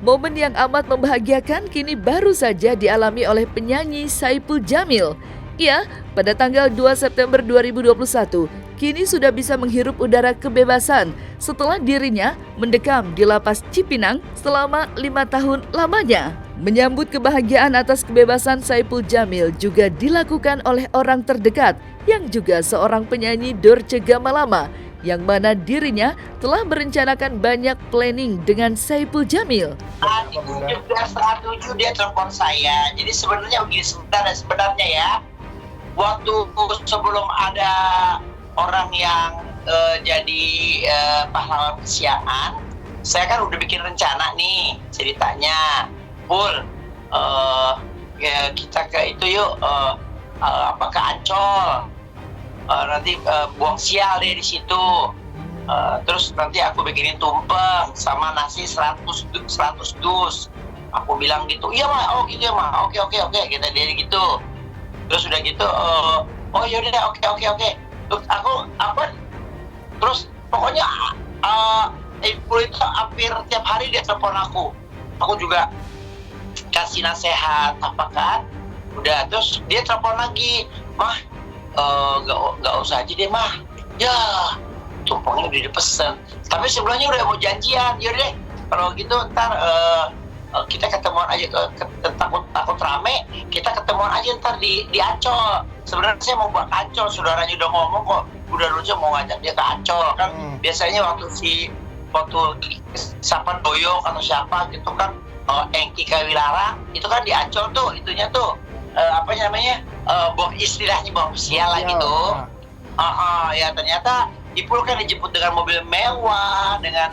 Momen yang amat membahagiakan kini baru saja dialami oleh penyanyi Saipul Jamil. Ia, pada tanggal 2 September 2021, kini sudah bisa menghirup udara kebebasan setelah dirinya mendekam di lapas Cipinang selama 5 tahun lamanya. Menyambut kebahagiaan atas kebebasan Saipul Jamil juga dilakukan oleh orang terdekat yang juga seorang penyanyi Dorce Gamalama, yang mana dirinya telah merencanakan banyak planning dengan Saipul Jamil. Di 17.7 dia telepon saya. Jadi sebenarnya begini, sebenarnya ya, waktu sebelum ada orang yang jadi pahlawan kesiangan, saya kan udah bikin rencana nih ceritanya. Pul, ya kita ke itu yuk, ke Ancol. Nanti buang sial deh di situ. Terus nanti aku bikinin tumpeng sama nasi 100 dus. Aku bilang gitu, iya mah, oh gitu ya mah, oke kita dia gitu. Terus udah gitu, oh yaudah oke. Terus terus pokoknya Ibu itu hampir tiap hari dia telepon aku. Aku juga kasih nasihat apa kan. Udah, terus dia telepon lagi, mah nggak usah aja deh mah, ya tumpengnya udah dipesen, tapi sebelumnya udah mau janjian. Yaudah deh kalau gitu ntar kita ketemuan aja, takut rame, kita ketemuan aja ntar di Ancol. Sebenarnya saya mau buat Ancol, saudaranya udah ngomong kok, udah lucu mau ngajak dia ke Ancol kan. Biasanya waktu siapa Doyong atau siapa gitu kan, Engki Kawilara itu kan di Ancol tuh, itunya tuh apa namanya, istilahnya bawa sial lah gitu. Ya ternyata Ipul kan dijemput dengan mobil mewah, dengan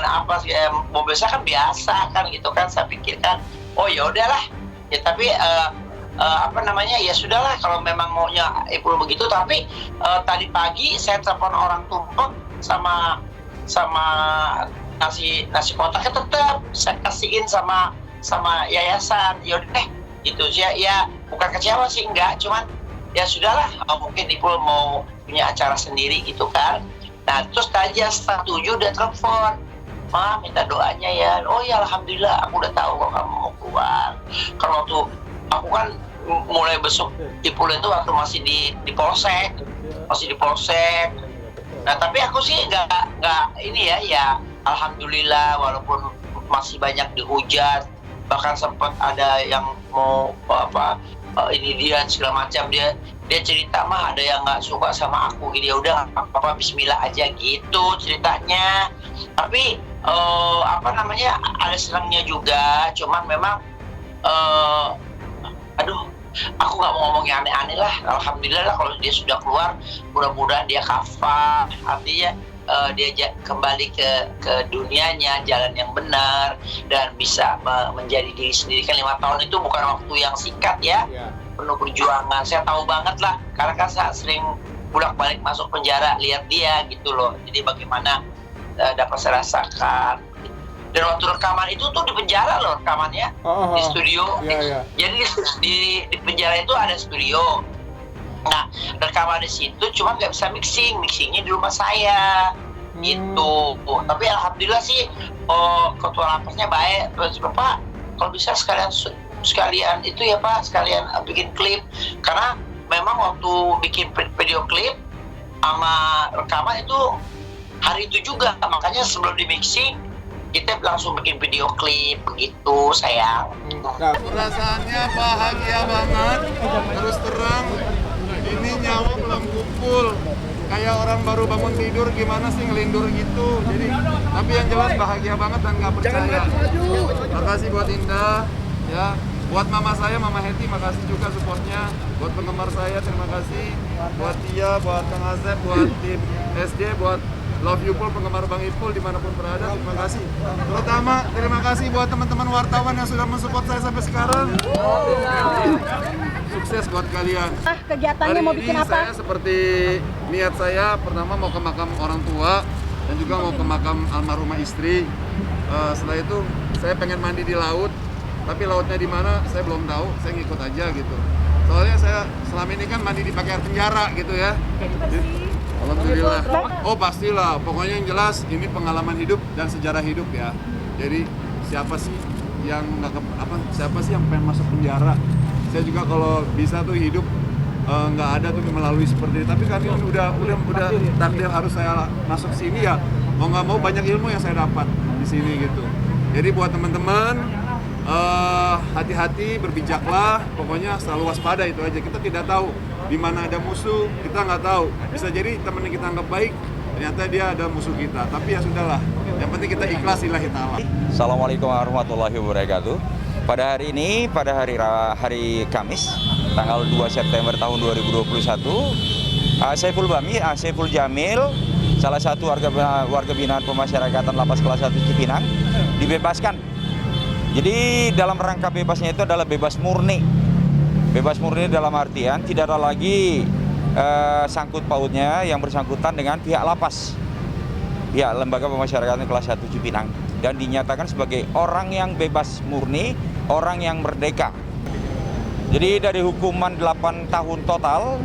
apa sih, mobil saya kan biasa kan gitu kan. Saya pikirkan, oh ya udahlah ya, tapi apa namanya, ya sudahlah kalau memang maunya Ipul begitu. Tapi tadi pagi saya telepon orang tumpeng sama nasi kotaknya tetap saya kasihin sama yayasan. Yaudah deh gitu sih ya, bukan kecewa sih, enggak, cuman ya sudahlah, mungkin Ipul mau punya acara sendiri gitu kan. Nah terus tadi jam 6:30 udah telepon, Ma minta doanya ya. Oh ya alhamdulillah, aku udah tahu kalau kamu mau keluar. Kalau waktu aku kan mulai besok Ipul itu waktu masih di polsek, Nah tapi aku sih nggak ini ya alhamdulillah, walaupun masih banyak dihujat, bahkan sempat ada yang mau ini dia segala macam, dia cerita mah ada yang nggak suka sama aku gitu. Ya udah apa Bismillah aja gitu ceritanya. Tapi apa namanya, ada senangnya juga, cuman memang aku nggak mau ngomong yang aneh-aneh lah. Alhamdulillah lah kalau dia sudah keluar, mudah-mudahan dia kafah, artinya dia kembali ke dunianya, jalan yang benar, dan bisa menjadi diri sendiri. Kan 5 tahun itu bukan waktu yang singkat ya, penuh perjuangan. Saya tahu banget lah, karena kan saya sering bolak-balik masuk penjara, lihat dia gitu loh. Jadi bagaimana dapat saya rasakan. Dan waktu rekaman itu tuh di penjara loh rekamannya, di studio. Jadi di penjara itu ada studio. Nah, rekaman di situ cuma nggak bisa mixingnya di rumah saya gitu. Tapi alhamdulillah sih, ketua lapasnya baik. Terus Bapak kalau bisa sekalian itu ya Pak, sekalian bikin klip, karena memang waktu bikin video klip sama rekaman itu hari itu juga, makanya sebelum di mixing kita langsung bikin video klip begitu sayang. Perasaannya bahagia banget, terus terang ini nyawa belum kumpul, kayak orang baru bangun tidur gimana sih ngelindur gitu. Jadi tapi yang jelas bahagia banget dan nggak percaya. Makasih buat Indah ya, buat mama saya, Mama Heti, makasih juga supportnya. Buat penggemar saya terima kasih, buat Tia, buat Kang Asep, buat tim SD, buat Love You Pul, penggemar Bang Ipul dimanapun berada, terima kasih. Terutama terima kasih buat teman-teman wartawan yang sudah mensupport saya sampai sekarang. Sukses buat kalian. Kegiatannya mau bikin apa? Saya seperti niat saya, pertama mau ke makam orang tua dan juga mau ke makam almarhumah istri. Setelah itu saya pengen mandi di laut, tapi lautnya di mana saya belum tahu, saya ngikut aja gitu. Soalnya saya selama ini kan mandi di pakai air penjara gitu ya. Alhamdulillah. Oh pastilah, pokoknya yang jelas ini pengalaman hidup dan sejarah hidup ya. Jadi siapa sih yang siapa sih yang pengen masuk penjara. Saya juga kalau bisa tuh hidup nggak ada tuh melalui seperti ini. Tapi kan ini udah takdir harus saya masuk sini ya. Mau nggak mau banyak ilmu yang saya dapat di sini gitu. Jadi buat teman-teman hati-hati, berbijaklah. Pokoknya selalu waspada, itu aja. Kita tidak tahu di mana ada musuh, kita nggak tahu. Bisa jadi teman yang kita anggap baik, ternyata dia ada musuh kita. Tapi ya sudahlah. Yang penting kita ikhlas lillahi ta'ala. Assalamualaikum warahmatullahi wabarakatuh. Pada hari ini, pada hari Kamis, tanggal 2 September tahun 2021, Saiful Jamil, salah satu warga binaan pemasyarakatan Lapas Kelas 1 Cipinang, dibebaskan. Jadi dalam rangka bebasnya itu adalah bebas murni. Bebas murni dalam artian tidak ada lagi sangkut pautnya yang bersangkutan dengan pihak lapas, pihak lembaga pemasyarakatan kelas 1 Cipinang, dan dinyatakan sebagai orang yang bebas murni, orang yang merdeka. Jadi dari hukuman 8 tahun total,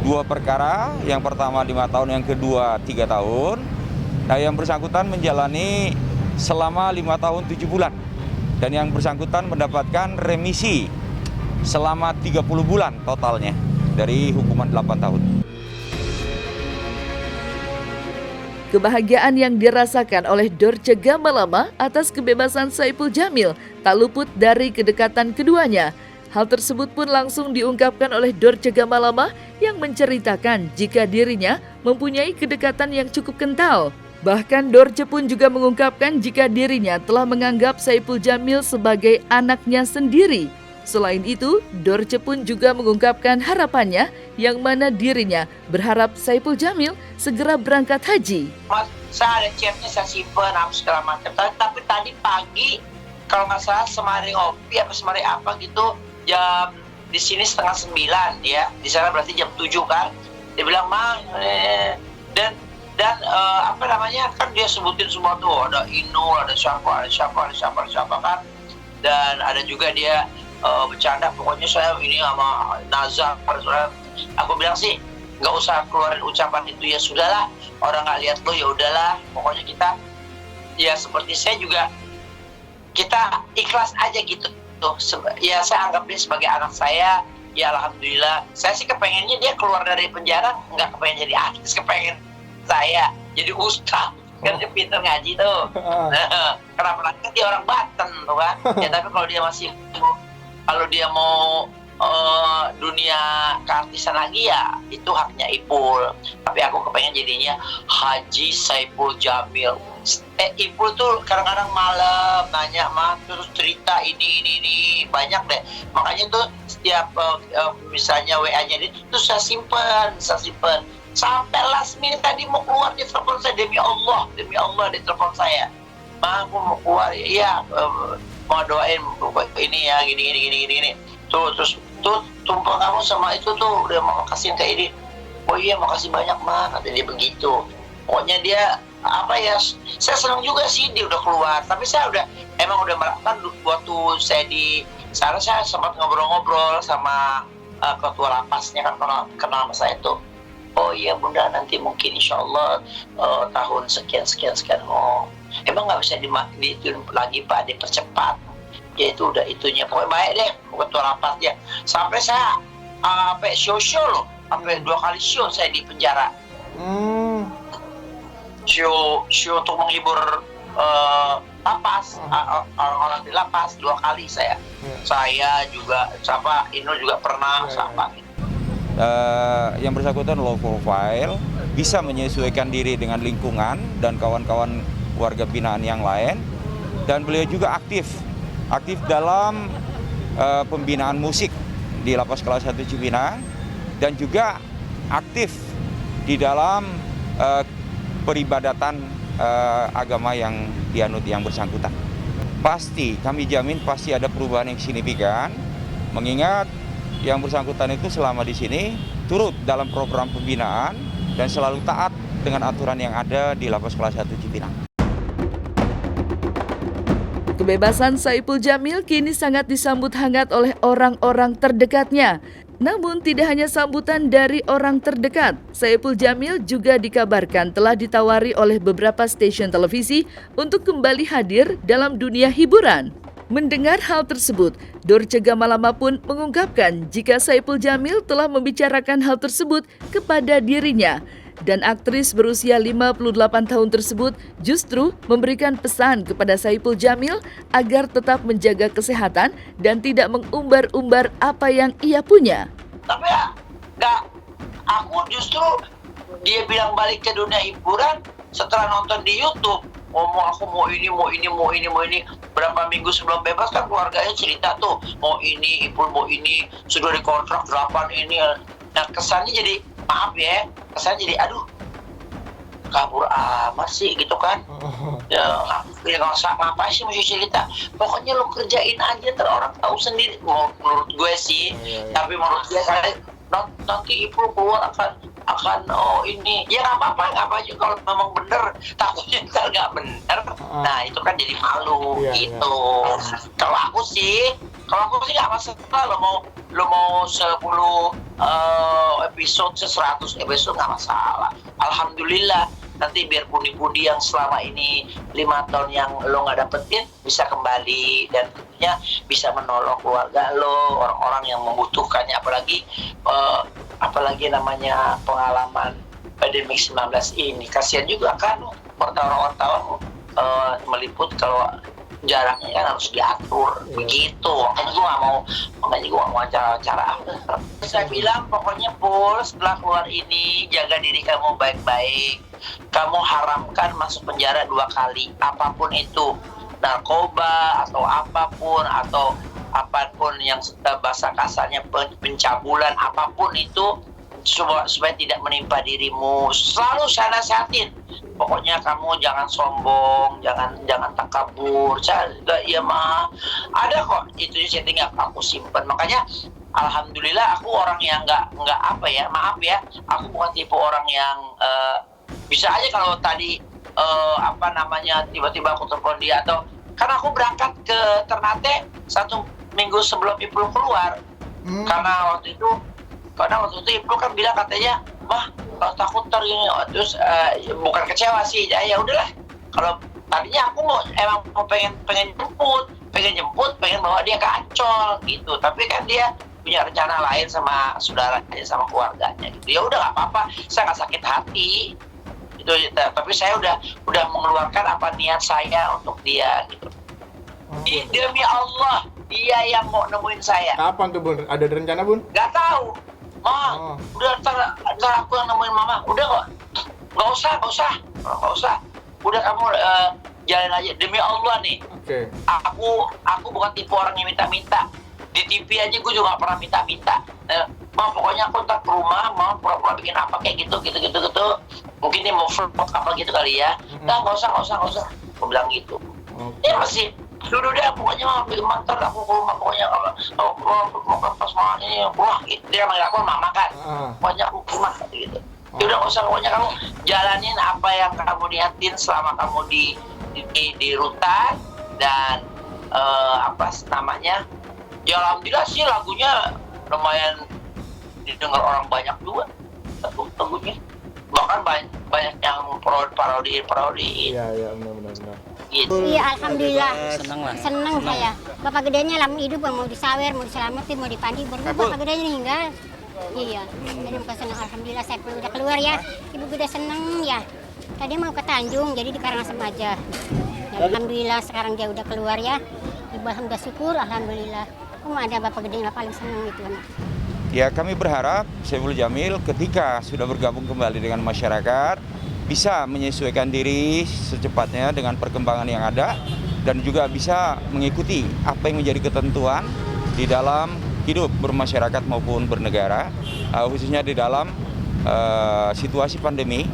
2 perkara, yang pertama 5 tahun, yang kedua 3 tahun. Nah, yang bersangkutan menjalani selama 5 tahun 7 bulan. Dan yang bersangkutan mendapatkan remisi selama 30 bulan totalnya dari hukuman 8 tahun. Kebahagiaan yang dirasakan oleh Dorce Gamalama atas kebebasan Saiful Jamil tak luput dari kedekatan keduanya. Hal tersebut pun langsung diungkapkan oleh Dorce Gamalama yang menceritakan jika dirinya mempunyai kedekatan yang cukup kental. Bahkan Dorce pun juga mengungkapkan jika dirinya telah menganggap Saiful Jamil sebagai anaknya sendiri. Selain itu, Dorce pun juga mengungkapkan harapannya yang mana dirinya berharap Saiful Jamil segera berangkat haji. Mas, saya ada chatnya, saya simpen apa segala macam. Tapi tadi pagi, kalau nggak salah semari ngopi apa gitu, jam di sini 8:30 ya. Di sana berarti jam 7 kan. Dia bilang, "Mang, dan apa namanya, kan dia sebutin semua tuh, ada Inul, ada siapa kan, dan ada juga dia bercanda, pokoknya saya ini sama Nazar. Aku bilang sih nggak usah keluarin ucapan itu, ya sudahlah, orang nggak lihat lo, ya udahlah, pokoknya kita ya seperti saya juga, kita ikhlas aja gitu tuh. Ya saya anggap dia sebagai anak saya. Ya alhamdulillah, saya sih kepengennya dia keluar dari penjara, nggak kepengen jadi artis, kepengen saya jadi ustaz, kan dia pintar ngaji tuh. Kenapa kan dia orang Banten tuh kan. Ya tapi kalau dia mau dunia keartisan lagi, ya itu haknya Ipul. Tapi aku kepengen jadinya Haji Saiful Jamil. Ipul tuh kadang-kadang malam nanya, mah terus cerita ini banyak deh. Makanya tuh setiap misalnya WA-nya itu saya simpen. Sampai last minute tadi mau keluar, dia telepon saya, demi Allah dia telepon saya, "Ma, aku mau keluar, iya, mau doain ini ya, gini. Terus tumpah kamu sama itu tuh udah mau kasih ke ini." "Oh iya, makasih banyak, Ma," kata dia begitu. Pokoknya dia apa ya, saya senang juga sih dia udah keluar. Tapi saya udah melakukan waktu saya di sana, saya sempat ngobrol-ngobrol sama ketua lapasnya, kan kenal sama saya tuh. "Oh iya Bunda, nanti mungkin insya Allah tahun sekian. Oh, emang nggak bisa ditun lagi Pak, dipercepat. Ya itu udah itunya, pokoknya baik deh ketua lapasnya. Sampai saya sampai show loh, sampai 2 kali show saya di penjara. Show untuk menghibur lapas, orang-orang di lapas 2 kali saya. Saya juga, Inul juga pernah gitu. Yang bersangkutan low profile, bisa menyesuaikan diri dengan lingkungan dan kawan-kawan warga binaan yang lain, dan beliau juga aktif dalam pembinaan musik di Lapas Kelas 1 Cipinang, dan juga aktif di dalam peribadatan agama yang dianut yang bersangkutan. Pasti, kami jamin pasti ada perubahan yang signifikan, mengingat yang bersangkutan itu selama di sini turut dalam program pembinaan dan selalu taat dengan aturan yang ada di Lapas Kelas 1 Cipinang. Kebebasan Saiful Jamil kini sangat disambut hangat oleh orang-orang terdekatnya. Namun tidak hanya sambutan dari orang terdekat, Saipul Jamil juga dikabarkan telah ditawari oleh beberapa stasiun televisi untuk kembali hadir dalam dunia hiburan. Mendengar hal tersebut, Dorce Gamalama pun mengungkapkan jika Saipul Jamil telah membicarakan hal tersebut kepada dirinya. Dan aktris berusia 58 tahun tersebut justru memberikan pesan kepada Saipul Jamil agar tetap menjaga kesehatan dan tidak mengumbar-umbar apa yang ia punya. Tapi ya, aku justru dia bilang balik ke dunia hiburan setelah nonton di YouTube. Aku mau ini. Berapa minggu sebelum bebas kan keluarganya cerita tuh, mau ini, Ipul mau ini, sudah dikontrak 8 ini. Nah kesannya jadi, maaf ya, kesannya jadi aduh kabur amat sih gitu kan. Ya nggak usah ngapain sih mesti cerita, pokoknya lo kerjain aja ntar orang tahu sendiri. Menurut gue sih, tapi menurut dia kayak nanti Ipul keluar akan ini ya nggak apa-apa juga kalau memang bener, takutnya ntar nggak bener. Nah itu kan jadi malu gitu. Kalau aku sih nggak masalah, lo mau 10 episode, 100 episode nggak masalah. Alhamdulillah nanti biar pundi-pundi yang selama ini 5 tahun yang lo nggak dapetin bisa kembali dan tentunya bisa menolong keluarga lo, orang-orang yang membutuhkannya, apalagi namanya pengalaman pandemi 19 ini. Kasihan juga kan wartawan-wartawan meliput kalau jaraknya kan harus diatur begitu. Makanya gue nggak mau acara-acara. Saya bilang pokoknya Pul, setelah keluar ini jaga diri kamu baik-baik. Kamu haramkan masuk penjara 2 kali, apapun itu, narkoba atau apapun yang bahasa kasarnya pencabulan, apapun itu supaya tidak menimpa dirimu. Selalu saya nasihatin, pokoknya kamu jangan sombong, jangan takabur. Ya mah ada kok itu setting aku simpen. Makanya alhamdulillah aku orang yang nggak maaf ya, aku bukan tipe orang yang bisa aja kalau tadi tiba-tiba aku telepon dia, atau karena aku berangkat ke Ternate 1 minggu sebelum Ipul keluar. Karena waktu itu Ipul kan bilang katanya, "Mah, kalau takut ntar gini." Terus bukan kecewa sih, ya udahlah. Kalau tadinya aku pengen jemput, pengen bawa dia ke Ancol gitu. Tapi kan dia punya rencana lain sama saudaranya, sama keluarganya gitu. Ya udah nggak apa-apa, saya nggak sakit hati. Itu, tapi saya udah mengeluarkan apa niat saya untuk dia gitu. Demi Allah, dia yang mau nemuin saya. Kapan tuh Bun? Ada rencana Bun? Gak tahu. Udah ntar aku yang nemuin Mama. Udah kok. Gak usah. Udah kamu jalan aja. Demi Allah nih. Oke. Aku bukan tipe orang yang minta-minta. Di TV aja gue juga gak pernah minta-minta. Pokoknya aku ntar ke rumah, mau pura-pura bikin apa kayak gitu. Mungkin dia mau vlog apa gitu kali ya. Gak usah. Aku bilang gitu. Dia masih sudah deh, pokoknya mau bikin mantar aku ke rumah, pokoknya kalau mau pas malam ini rumah gitu. Dia manggil aku Mama kan. Pokoknya aku ke rumah gitu. Ya udah nggak usah, pokoknya kamu jalanin apa yang kamu niatin selama kamu di rutan. Dan ya alhamdulillah sih lagunya lumayan didengar orang banyak juga lagunya. Bahkan banyak yang parodi. Iya benar. Gitu. Iya, alhamdulillah. Seneng Saya. Bapak gedenya lama hidup, mau disawer, mau diselamatin, mau dipandi, baru bapak gedenya meninggal. Iya, jadi muka seneng. Alhamdulillah saya udah keluar ya. Ibu udah seneng ya. Tadi mau ke Tanjung, jadi di Karangasem aja. Ya, alhamdulillah sekarang dia udah keluar ya. Ibu alhamdulillah syukur, alhamdulillah. Ada bapak gedenya paling seneng itu. Ya, kami berharap Saipul Jamil ketika sudah bergabung kembali dengan masyarakat bisa menyesuaikan diri secepatnya dengan perkembangan yang ada dan juga bisa mengikuti apa yang menjadi ketentuan di dalam hidup bermasyarakat maupun bernegara, khususnya di dalam situasi pandemi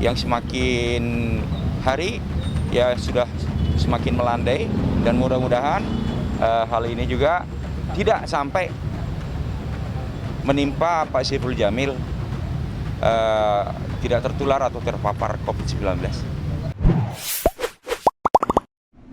yang semakin hari ya sudah semakin melandai, dan mudah-mudahan hal ini juga tidak sampai menimpa Pak Saipul Jamil tidak tertular atau terpapar COVID-19.